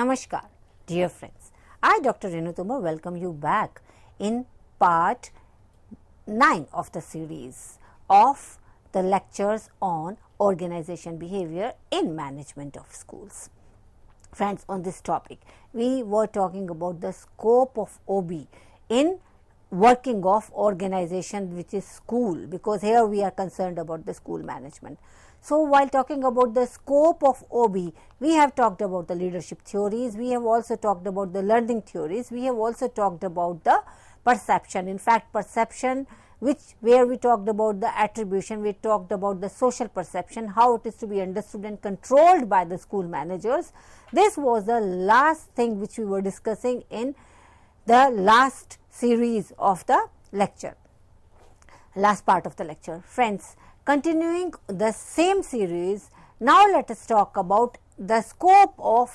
Namaskar, dear friends. I, Dr. Renu Tomar, welcome you back in part 9 of the series of the lectures on organization behavior in management of schools. Friends, on this topic, we were talking about the scope of OB in working of organization, which is school, because here we are concerned about the school management. So, while talking about the scope of OB, we have talked about the leadership theories, we have also talked about the learning theories, we have also talked about the perception. In fact, perception, where we talked about the attribution, we talked about the social perception, how it is to be understood and controlled by the school managers. This was the last thing which we were discussing in the last series of the lecture, last part of the lecture. Friends, continuing the same series, now let us talk about the scope of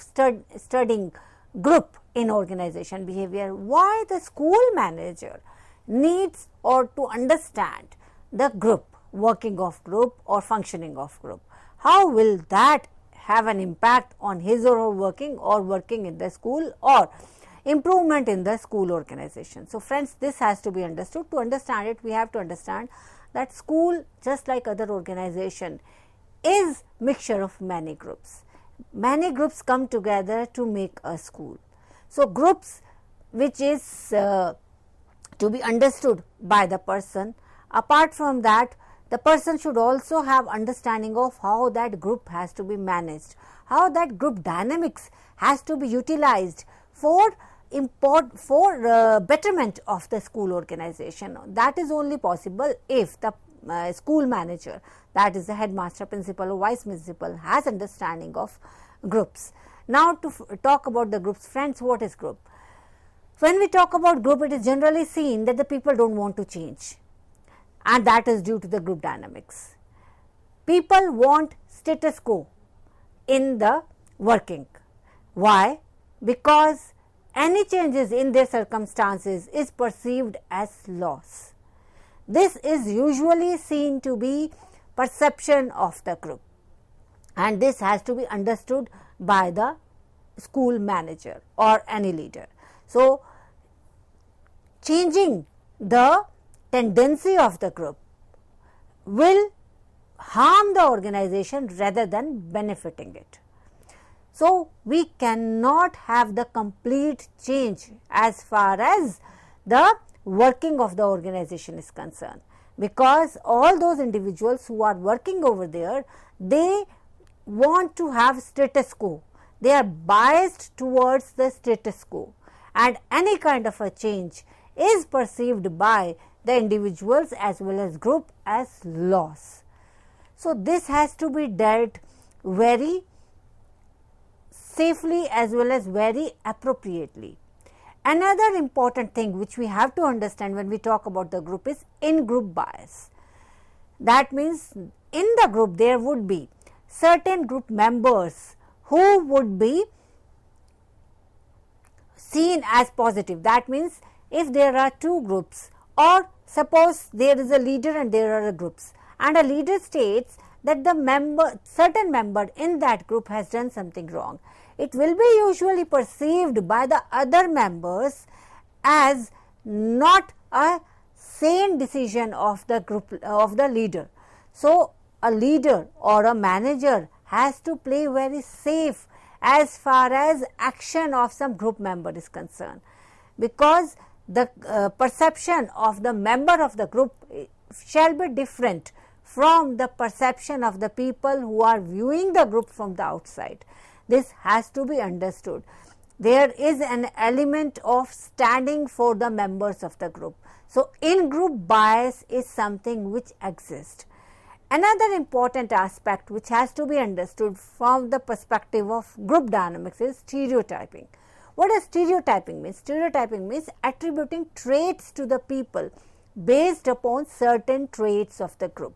studying group in organization behavior. Why the school manager needs or to understand the group, working of group or functioning of group. How will that have an impact on his or her working in the school or improvement in the school organization. So, friends, this has to be understood. To understand it, we have to understand that school, just like other organization, is mixture of many groups. Many groups come together to make a school. So, groups which is to be understood by the person. Apart from that, the person should also have understanding of how that group has to be managed, how that group dynamics has to be utilized for betterment of the school organization. That is only possible if the school manager, that is the headmaster, principal or vice principal, has understanding of groups. Now, to talk about the groups, friends, what is group? When we talk about group, it is generally seen that the people don't want to change, and that is due to the group dynamics. People want status quo in the working. Why? Because any changes in their circumstances is perceived as loss. This is usually seen to be perception of the group, and this has to be understood by the school manager or any leader. So, changing the tendency of the group will harm the organization rather than benefiting it. So, we cannot have the complete change as far as the working of the organization is concerned, because all those individuals who are working over there, they want to have status quo. They are biased towards the status quo, and any kind of a change is perceived by the individuals as well as group as loss. So, this has to be dealt very safely as well as very appropriately. Another important thing which we have to understand when we talk about the group is in-group bias. That means in the group there would be certain group members who would be seen as positive. That means if there are two groups, or suppose there is a leader and there are groups, and a leader states that the certain member in that group has done something wrong, it will be usually perceived by the other members as not a sane decision of the group, of the leader. So, a leader or a manager has to play very safe as far as action of some group member is concerned, because the perception of the member of the group shall be different from the perception of the people who are viewing the group from the outside. This has to be understood. There is an element of standing for the members of the group. So, in-group bias is something which exists. Another important aspect which has to be understood from the perspective of group dynamics is stereotyping. What does stereotyping mean? Stereotyping means attributing traits to the people based upon certain traits of the group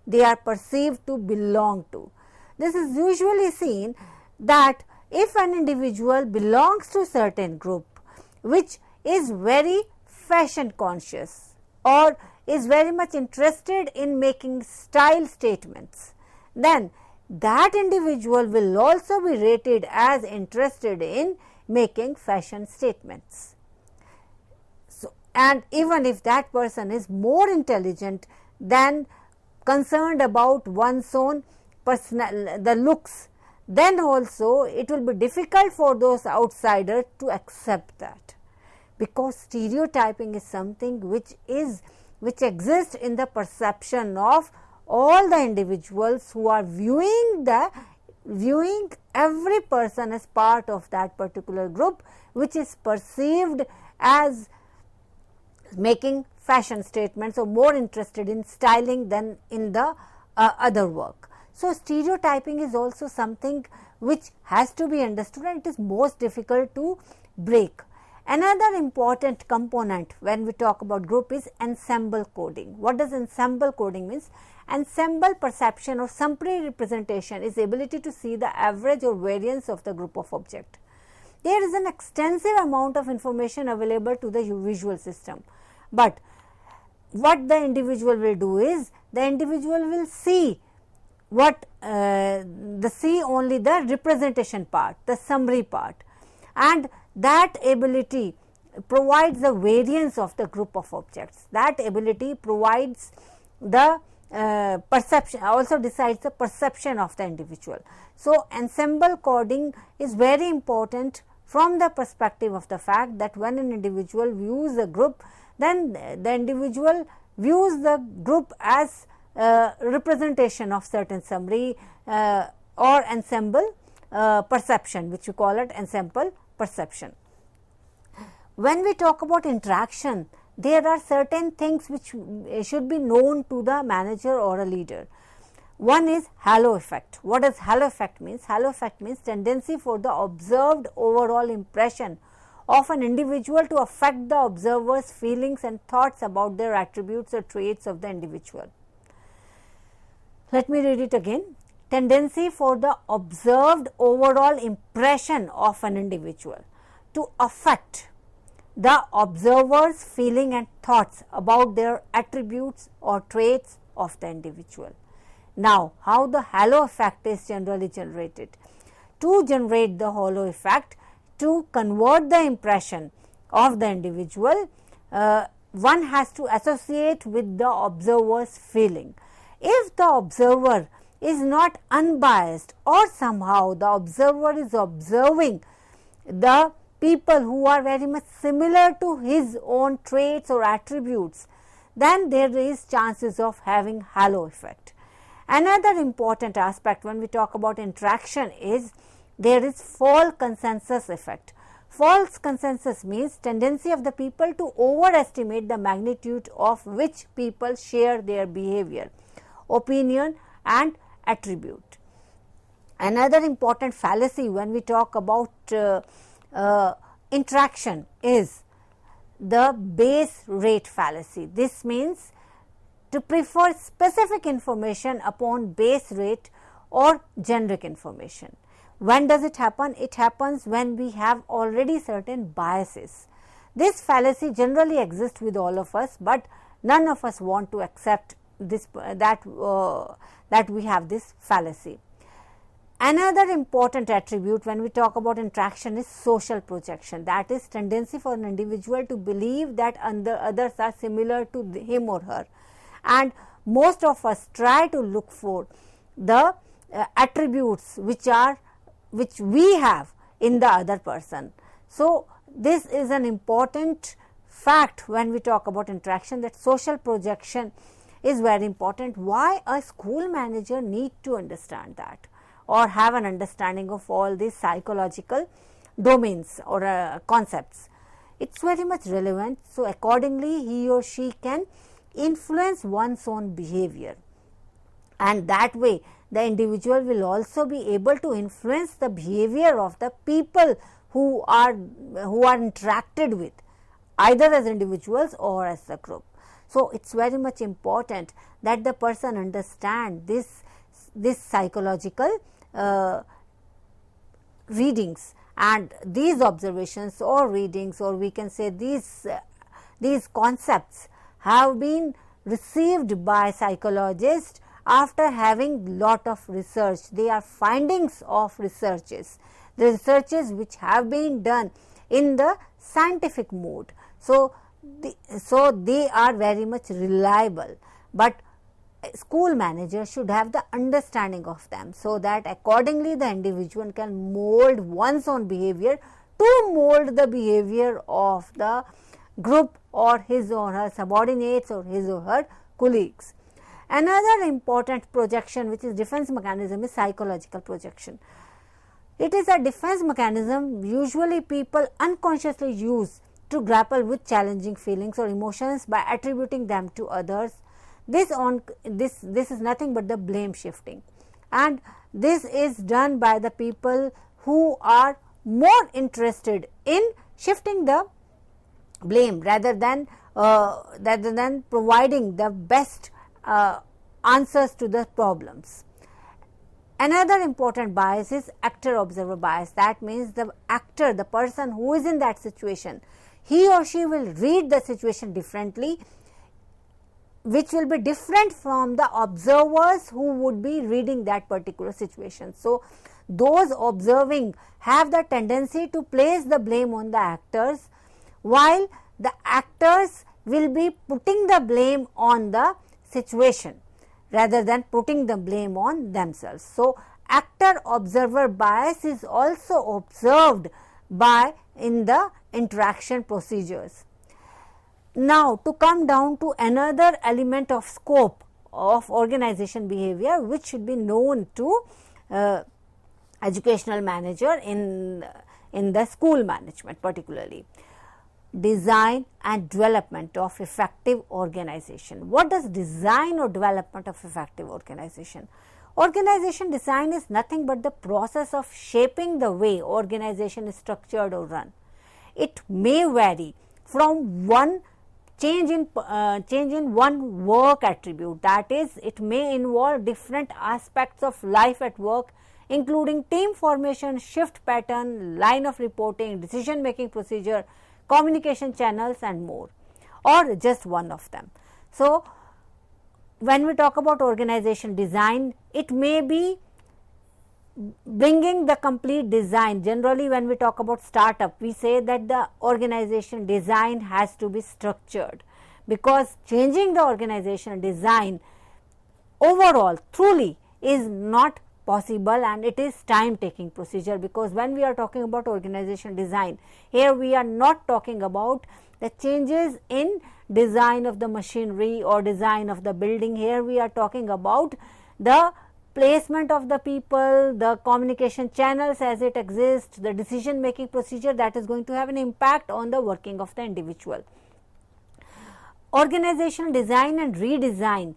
they are perceived to belong to. This is usually seen that if an individual belongs to certain group which is very fashion conscious or is very much interested in making style statements, then that individual will also be rated as interested in making fashion statements. So, and even if that person is more intelligent than concerned about one's own the looks, then also it will be difficult for those outsiders to accept that, because stereotyping is something which exists in the perception of all the individuals who are viewing every person as part of that particular group, which is perceived as making fashion statements or more interested in styling than in the other work. So, stereotyping is also something which has to be understood, and it is most difficult to break. Another important component when we talk about group is ensemble coding. What does ensemble coding means? Ensemble perception or summary representation is ability to see the average or variance of the group of objects. There is an extensive amount of information available to the visual system, but what the individual will do is, the individual will see only the representation part, the summary part, and that ability provides the variance of the group of objects. That ability provides the perception, also decides the perception of the individual. So, ensemble coding is very important from the perspective of the fact that when an individual views a group, then the individual views the group as representation of certain summary or ensemble perception, which we call it ensemble perception. When we talk about interaction, there are certain things which should be known to the manager or a leader. One is halo effect. What does halo effect means? Halo effect means tendency for the observed overall impression of an individual to affect the observer's feelings and thoughts about their attributes or traits of the individual. Let me read it again. Tendency for the observed overall impression of an individual to affect the observer's feeling and thoughts about their attributes or traits of the individual. Now, how the halo effect is generally generated? To generate the halo effect, to convert the impression of the individual, one has to associate with the observer's feeling. If the observer is not unbiased, or somehow the observer is observing the people who are very much similar to his own traits or attributes, then there is chances of having halo effect. Another important aspect when we talk about interaction is there is false consensus effect. False consensus means tendency of the people to overestimate the magnitude of which people share their behavior, opinion and attribute. Another important fallacy when we talk about interaction is the base rate fallacy. This means to prefer specific information upon base rate or generic information. When does it happen? It happens when we have already certain biases. This fallacy generally exists with all of us, but none of us want to accept this that we have this fallacy. Another important attribute when we talk about interaction is social projection. That is tendency for an individual to believe that others are similar to him or her, and most of us try to look for the attributes which we have in the other person. So, this is an important fact when we talk about interaction, that social projection is very important. Why a school manager need to understand that or have an understanding of all these psychological domains or concepts? It is very much relevant. So, accordingly he or she can influence one's own behavior, and that way the individual will also be able to influence the behavior of the people who are interacted with, either as individuals or as a group. So, it is very much important that the person understand this psychological readings, and these observations or readings, or we can say these concepts have been received by psychologists after having lot of research. They are findings of researches, the researches which have been done in the scientific mode. So they are very much reliable, but school manager should have the understanding of them, so that accordingly the individual can mold one's own behavior to mold the behavior of the group or his or her subordinates or his or her colleagues. Another important projection which is defense mechanism is psychological projection. It is a defense mechanism usually people unconsciously use to grapple with challenging feelings or emotions by attributing them to others. This is nothing but the blame shifting, and this is done by the people who are more interested in shifting the blame rather than providing the best answers to the problems. Another important bias is actor observer bias. That means the actor, the person who is in that situation, he or she will read the situation differently, which will be different from the observers who would be reading that particular situation. So those observing have the tendency to place the blame on the actors, while the actors will be putting the blame on the situation rather than putting the blame on themselves. So actor observer bias is also observed by in the interaction procedures. Now, to come down to another element of scope of organization behavior which should be known to educational manager in the school management, particularly design and development of effective organization. What does design or development of effective organization? Organization design is nothing but the process of shaping the way organization is structured or run. It may vary from one change in one work attribute, that is, it may involve different aspects of life at work, including team formation, shift pattern, line of reporting, decision making procedure, communication channels and more, or just one of them. So when we talk about organization design, it may be bringing the complete design. Generally when we talk about startup, we say that the organization design has to be structured, because changing the organization design overall truly is not possible, and it is time taking procedure, because when we are talking about organization design, here we are not talking about the changes in design of the machinery or design of the building. Here we are talking about the placement of the people, the communication channels as it exists, the decision making procedure that is going to have an impact on the working of the individual. Organizational design and redesign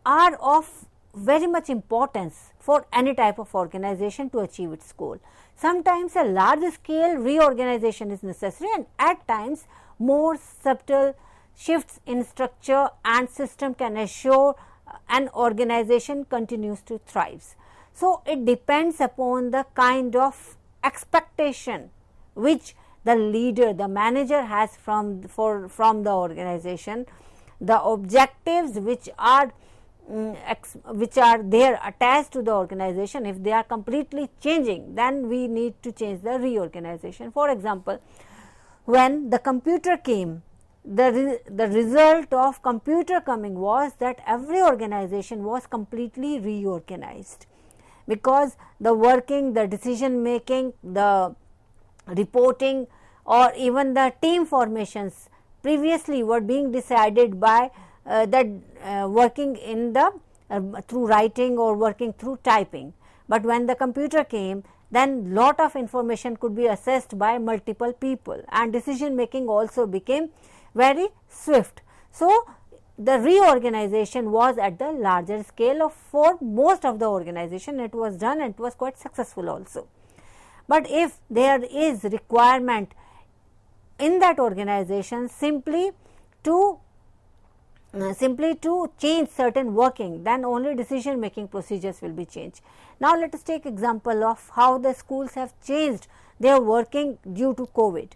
are of very much importance for any type of organization to achieve its goal. Sometimes a large scale reorganization is necessary, and at times more subtle shifts in structure and system can assure an organization continues to thrive. So it depends upon the kind of expectation which the leader, the manager has from the organization, the objectives which are there attached to the organization. If they are completely changing, then we need to change the reorganization. For example, when the computer came, the result of computer coming was that every organization was completely reorganized, because the working, the decision making, the reporting, or even the team formations previously were being decided by working in the through writing or working through typing. But when the computer came, then lot of information could be assessed by multiple people, and decision making also became very swift. So the reorganization was at the larger scale for most of the organization. It was done and it was quite successful also. But if there is requirement in that organization simply to change certain working, then only decision making procedures will be changed. Now let us take example of how the schools have changed their working due to COVID.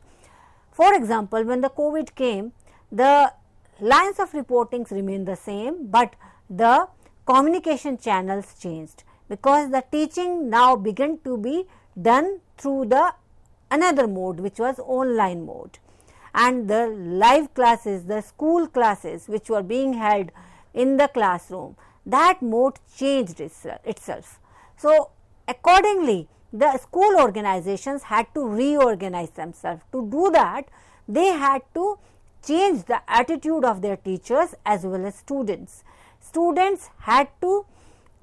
For example, when the COVID came, the lines of reportings remain the same, but the communication channels changed, because the teaching now began to be done through the another mode, which was online mode, and the live classes, the school classes which were being held in the classroom, that mode changed itself. So, accordingly, the school organizations had to reorganize themselves. To do that, they had to change the attitude of their teachers as well as students. Students had to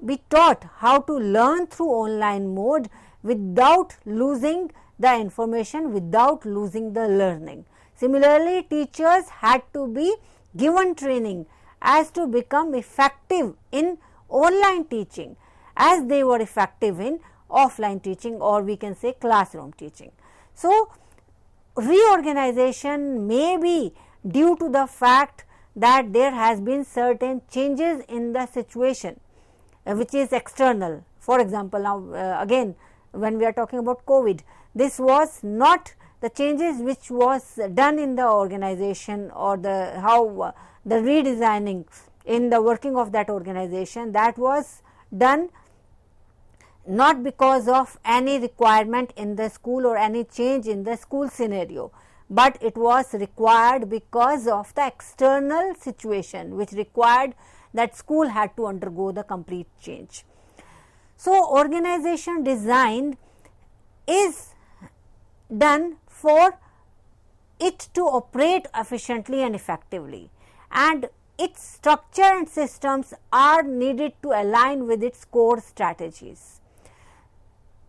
be taught how to learn through online mode without losing the information, without losing the learning. Similarly, teachers had to be given training as to become effective in online teaching as they were effective in offline teaching, or we can say classroom teaching. So, reorganization may be due to the fact that there has been certain changes in the situation which is external. For example, now again when we are talking about COVID, this was not the changes which was done in the organization or the how the redesigning in the working of that organization, that was done not because of any requirement in the school or any change in the school scenario, but it was required because of the external situation which required that school had to undergo the complete change. So, organization design is done for it to operate efficiently and effectively, and its structure and systems are needed to align with its core strategies.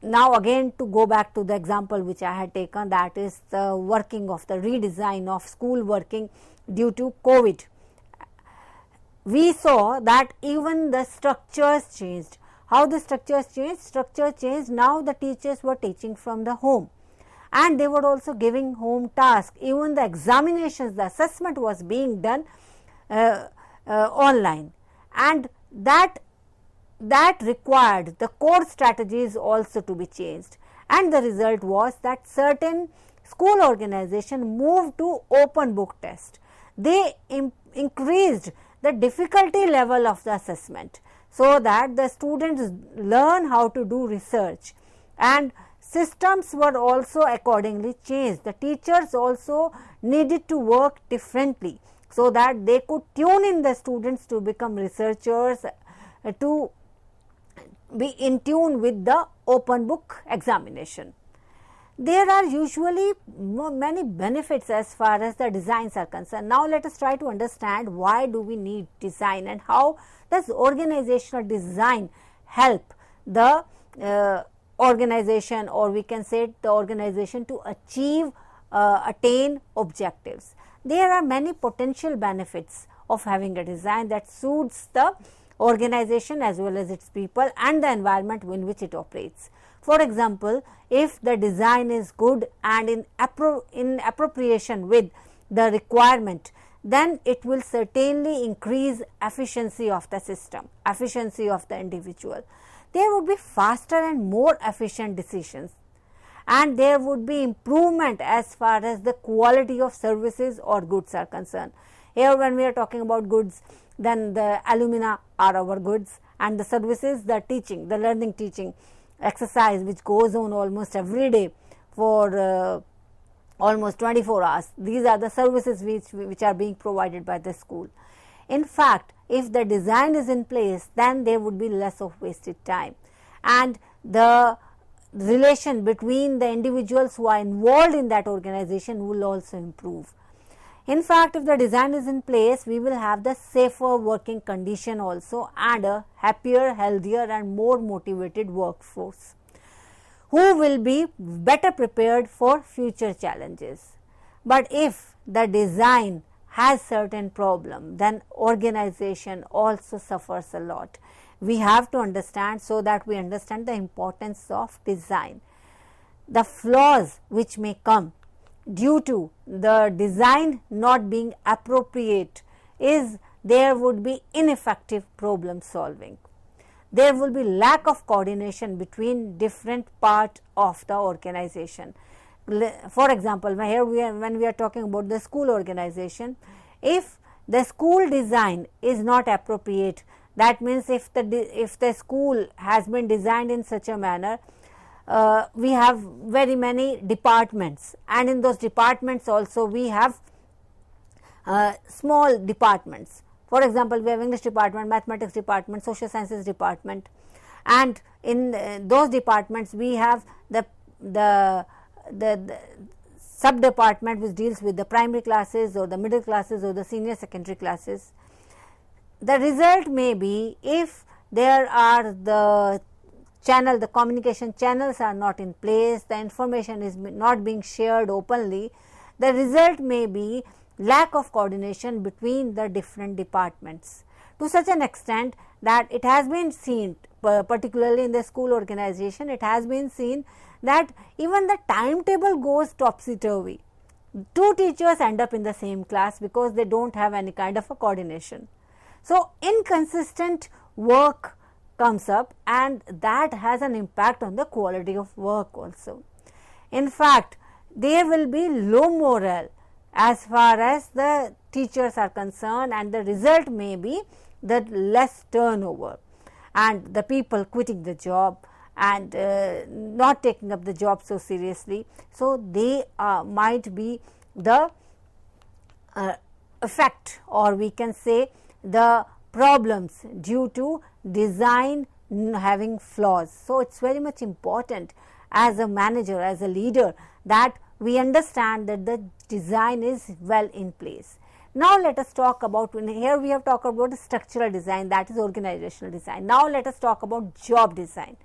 Now, again to go back to the example which I had taken, that is the working of the redesign of school working due to COVID. We saw that even the structures changed. How the structures changed? Structure changed. Now, the teachers were teaching from the home, and they were also giving home tasks. Even the examinations, the assessment was being done online, and that required the core strategies also to be changed, and the result was that certain school organization moved to open book test. They increased the difficulty level of the assessment, so that the students learn how to do research, and systems were also accordingly changed. The teachers also needed to work differently, so that they could tune in the students to become researchers, to be in tune with the open book examination. There are usually many benefits as far as the designs are concerned. Now, let us try to understand why do we need design and how does organizational design help the organization, or we can say the organization, to achieve attain objectives. There are many potential benefits of having a design that suits the organization as well as its people and the environment in which it operates. For example, if the design is good and in appropriation with the requirement, then it will certainly increase efficiency of the system, efficiency of the individual. There would be faster and more efficient decisions, and there would be improvement as far as the quality of services or goods are concerned. Here, when we are talking about goods, then the alumina are our goods, and the services, the teaching, the learning teaching exercise which goes on almost every day for almost 24 hours. These are the services which are being provided by the school. In fact, if the design is in place, then there would be less of wasted time, and the relation between the individuals who are involved in that organization will also improve. In fact, if the design is in place, we will have the safer working condition also, and a happier, healthier and more motivated workforce, who will be better prepared for future challenges. But if the design has certain problem, then organization also suffers a lot. We have to understand, so that we understand the importance of design. The flaws which may come due to the design not being appropriate is there would be ineffective problem solving. There will be lack of coordination between different parts of the organization. For example, here when we are talking about the school organization, if the school design is not appropriate, That means if the school has been designed in such a manner, we have very many departments, and in those departments also we have small departments. For example, we have English department, mathematics department, social sciences department, and in those departments we have the sub department which deals with the primary classes or the middle classes or the senior secondary classes. The result may be, if there are the communication channels are not in place, the information is not being shared openly, the result may be lack of coordination between the different departments, to such an extent that it has been seen, particularly in the school organization, it has been seen that even the timetable goes topsy-turvy. Two teachers end up in the same class because they don't have any kind of a coordination. So, inconsistent work comes up, and that has an impact on the quality of work also. In fact, there will be low morale as far as the teachers are concerned, and the result may be the less turnover and the people quitting the job and not taking up the job so seriously. So, they might be the effect, or we can say the problems due to design having flaws. So, it is very much important as a manager, as a leader, that we understand that the design is well in place. Now, let us talk about, here we have talked about structural design, that is organizational design. Now, let us talk about job design.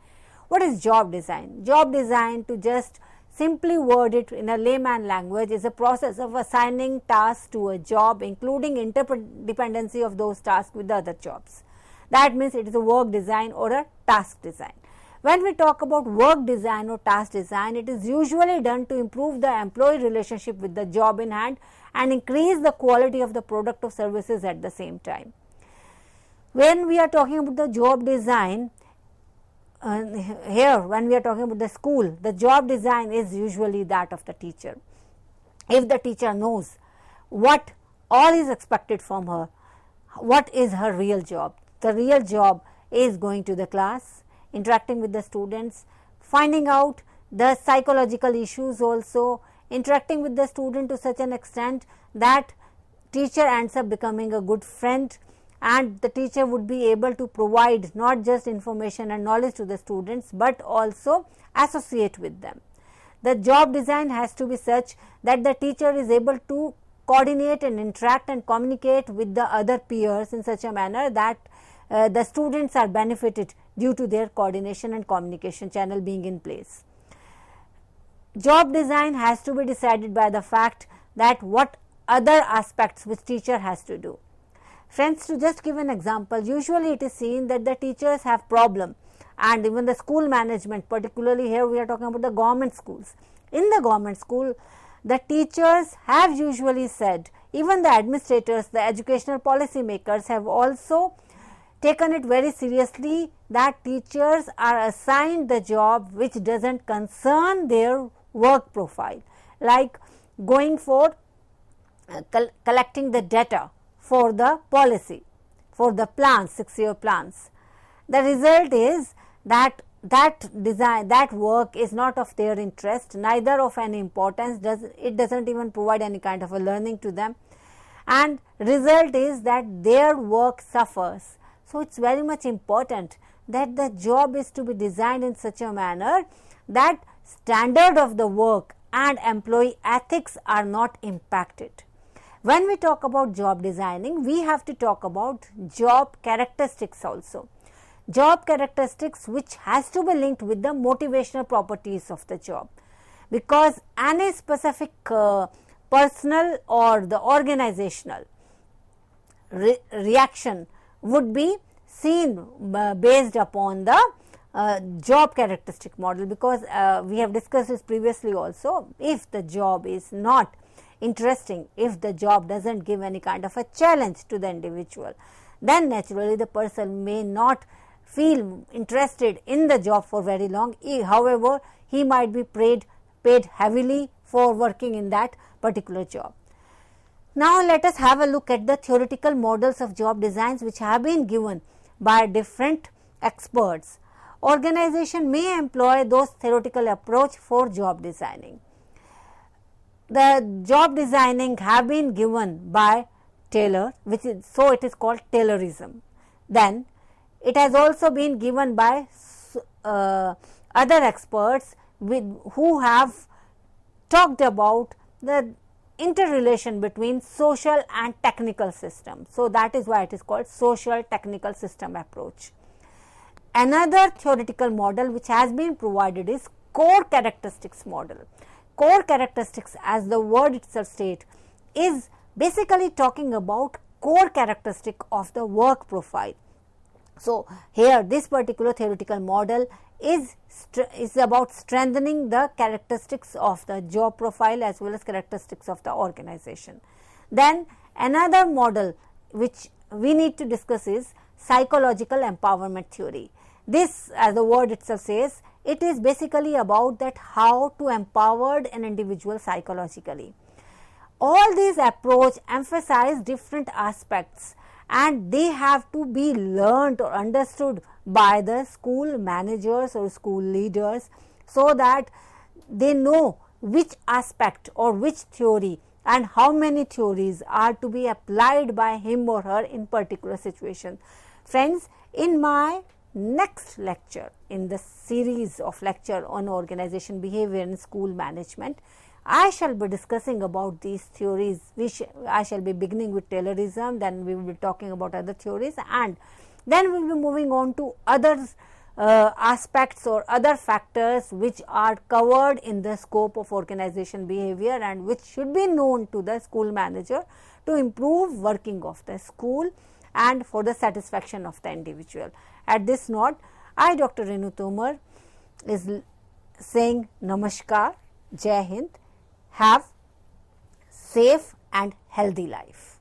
What is job design? Job design, to just simply word it in a layman language, is a process of assigning tasks to a job, including interdependency of those tasks with the other jobs. That means it is a work design or a task design. When we talk about work design or task design, it is usually done to improve the employee relationship with the job in hand and increase the quality of the product or services at the same time. When we are talking about the job design, here when we are talking about the school, the job design is usually that of the teacher. If the teacher knows what all is expected from her, what is her real job? The real job is going to the class, interacting with the students, finding out the psychological issues also, interacting with the student to such an extent that teacher ends up becoming a good friend, and the teacher would be able to provide not just information and knowledge to the students, but also associate with them. The job design has to be such that the teacher is able to coordinate and interact and communicate with the other peers in such a manner that the students are benefited due to their coordination and communication channel being in place. Job design has to be decided by the fact that what other aspects which teacher has to do. Friends, to just give an example, usually it is seen that the teachers have problem, and even the school management, particularly here we are talking about the government schools. In the government school, the teachers have usually said, even the administrators, the educational policy makers have also taken it very seriously that teachers are assigned the job which does not concern their work profile, like going for collecting the data for the policy, for the plans, 6-year plans. The result is that that work is not of their interest, neither of any importance, it does not even provide any kind of a learning to them, and result is that their work suffers. So, it is very much important that the job is to be designed in such a manner that standard of the work and employee ethics are not impacted. When we talk about job designing, we have to talk about job characteristics also. Job characteristics which has to be linked with the motivational properties of the job, because any specific personal or the organizational reaction would be seen based upon the job characteristic model, because we have discussed this previously also. If the job is not interesting, if the job does not give any kind of a challenge to the individual, then naturally the person may not feel interested in the job for very long. However, he might be paid heavily for working in that particular job. Now, let us have a look at the theoretical models of job designs which have been given by different experts, organization may employ those theoretical approach for job designing. The job designing have been given by Taylor, which is, so it is called Taylorism. Then it has also been given by other experts who have talked about the interrelation between social and technical systems. So that is why it is called social technical system approach. Another theoretical model which has been provided is core characteristics model. Core characteristics, as the word itself states, is basically talking about core characteristic of the work profile. So here this particular theoretical model is about strengthening the characteristics of the job profile as well as characteristics of the organization. Then another model which we need to discuss is psychological empowerment theory. This, as the word itself says, it is basically about that how to empower an individual psychologically. All these approach emphasize different aspects and they have to be learned or understood by the school managers or school leaders, so that they know which aspect or which theory and how many theories are to be applied by him or her in particular situation. Friends, in my next lecture in the series of lecture on organization behavior in school management, I shall be discussing about these theories, which I shall be beginning with Taylorism, then we will be talking about other theories, and then we will be moving on to other aspects or other factors which are covered in the scope of organization behavior and which should be known to the school manager to improve working of the school and for the satisfaction of the individual. At this note, I, Dr. Renu Tomar, is saying Namaskar, Jai Hind, have safe and healthy life.